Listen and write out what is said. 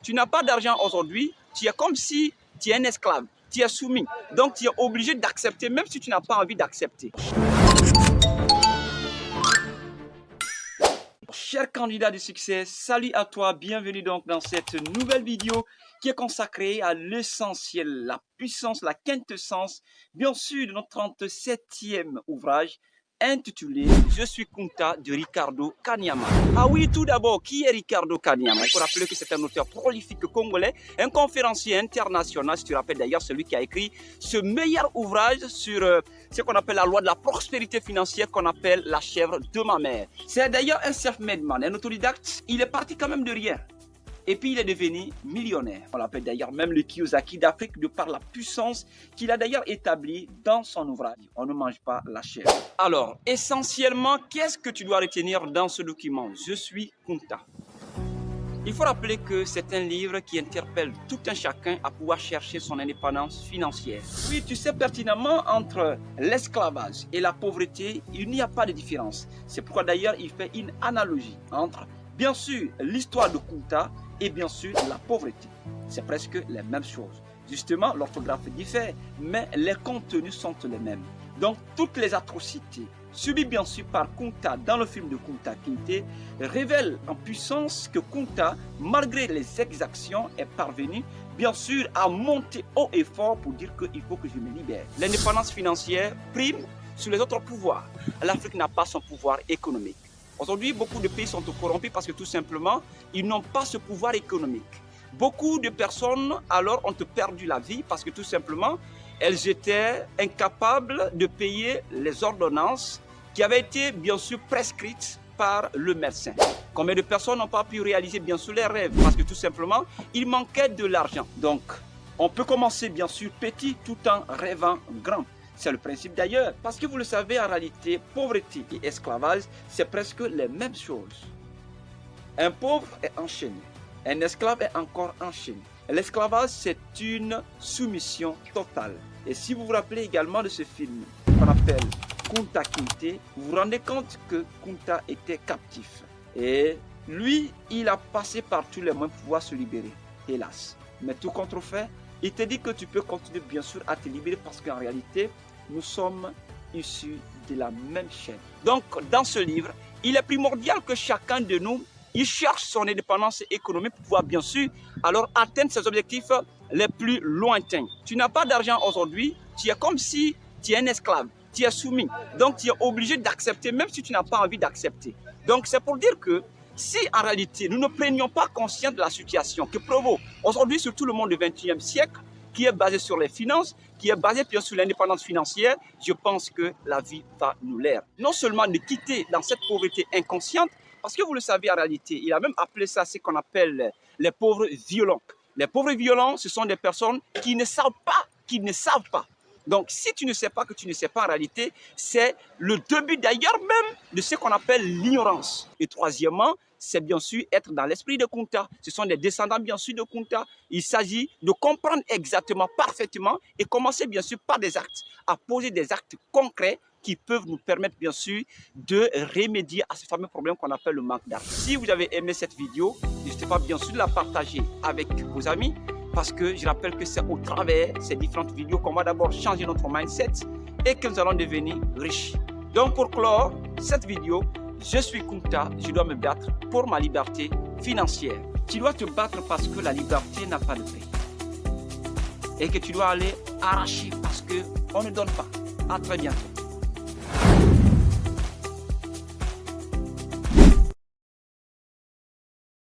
Tu n'as pas d'argent aujourd'hui, tu es comme si tu es un esclave, tu es soumis. Donc tu es obligé d'accepter, même si tu n'as pas envie d'accepter. Cher candidat de succès, salut à toi, bienvenue donc dans cette nouvelle vidéo qui est consacrée à l'essentiel, la puissance, la quintessence, bien sûr, de notre 37e ouvrage intitulé « Je suis Kunta » de Ricardo Kanyama. Ah oui, tout d'abord, qui est Ricardo Kanyama? Il faut rappeler que c'est un auteur prolifique congolais, un conférencier international, si tu te rappelles d'ailleurs, celui qui a écrit ce meilleur ouvrage sur ce qu'on appelle la loi de la prospérité financière, qu'on appelle la chèvre de ma mère. C'est d'ailleurs un self-made man, un autodidacte. Il est parti quand même de rien. Et puis il est devenu millionnaire. On l'appelle d'ailleurs même le Kiyosaki d'Afrique de par la puissance qu'il a d'ailleurs établie dans son ouvrage. On ne mange pas la chèvre. Alors, essentiellement, qu'est-ce que tu dois retenir dans ce document? Je suis Kunta. Il faut rappeler que c'est un livre qui interpelle tout un chacun à pouvoir chercher son indépendance financière. Oui, tu sais pertinemment, entre l'esclavage et la pauvreté, il n'y a pas de différence. C'est pourquoi d'ailleurs il fait une analogie entre, bien sûr, l'histoire de Kunta et bien sûr la pauvreté. C'est presque les mêmes choses. Justement, l'orthographe diffère, mais les contenus sont les mêmes. Donc, toutes les atrocités subies bien sûr par Kunta dans le film de Kunta Kinte révèlent en puissance que Kunta, malgré les exactions, est parvenu bien sûr à monter haut et fort pour dire qu'il faut que je me libère. L'indépendance financière prime sur les autres pouvoirs. L'Afrique n'a pas son pouvoir économique. Aujourd'hui, beaucoup de pays sont corrompus parce que tout simplement, ils n'ont pas ce pouvoir économique. Beaucoup de personnes alors ont perdu la vie parce que tout simplement, elles étaient incapables de payer les ordonnances qui avaient été bien sûr prescrites par le médecin. Combien de personnes n'ont pas pu réaliser bien sûr les rêves parce que tout simplement, il manquait de l'argent. Donc, on peut commencer bien sûr petit tout en rêvant grand. C'est le principe d'ailleurs, parce que vous le savez, en réalité, pauvreté et esclavage, c'est presque les mêmes choses. Un pauvre est enchaîné, un esclave est encore enchaîné. L'esclavage, c'est une soumission totale. Et si vous vous rappelez également de ce film qu'on appelle Kunta Kinte, vous vous rendez compte que Kunta était captif. Et lui, il a passé par tous les moyens pour pouvoir se libérer, hélas. Mais tout contrefait, il te dit que tu peux continuer bien sûr à te libérer parce qu'en réalité, nous sommes issus de la même chaîne. Donc, dans ce livre, il est primordial que chacun de nous, il cherche son indépendance économique pour pouvoir bien sûr alors atteindre ses objectifs les plus lointains. Tu n'as pas d'argent aujourd'hui, tu es comme si tu es un esclave, tu es soumis. Donc, tu es obligé d'accepter même si tu n'as pas envie d'accepter. Donc, c'est pour dire que si en réalité, nous ne prenions pas conscience de la situation que provoque aujourd'hui surtout le monde du XXIe siècle, qui est basé sur les finances, qui est basé bien sur l'indépendance financière, je pense que la vie va nous l'air. Non seulement de quitter dans cette pauvreté inconsciente, parce que vous le savez en réalité, il a même appelé ça ce qu'on appelle les pauvres violents. Les pauvres violents, ce sont des personnes qui ne savent pas, Donc, si tu ne sais pas que tu ne sais pas en réalité, c'est le début d'ailleurs même de ce qu'on appelle l'ignorance. Et troisièmement, c'est bien sûr être dans l'esprit de Kunta. Ce sont des descendants bien sûr de Kunta. Il s'agit de comprendre exactement, parfaitement et commencer bien sûr par des actes, à poser des actes concrets qui peuvent nous permettre bien sûr de remédier à ce fameux problème qu'on appelle le manque d'argent. Si vous avez aimé cette vidéo, n'hésitez pas bien sûr de la partager avec vos amis parce que je rappelle que c'est au travers de ces différentes vidéos qu'on va d'abord changer notre mindset et que nous allons devenir riches. Donc pour clore cette vidéo, je suis Kunta, je dois me battre pour ma liberté financière. Tu dois te battre parce que la liberté n'a pas de prix. Et que tu dois aller arracher parce qu'on ne donne pas. À très bientôt.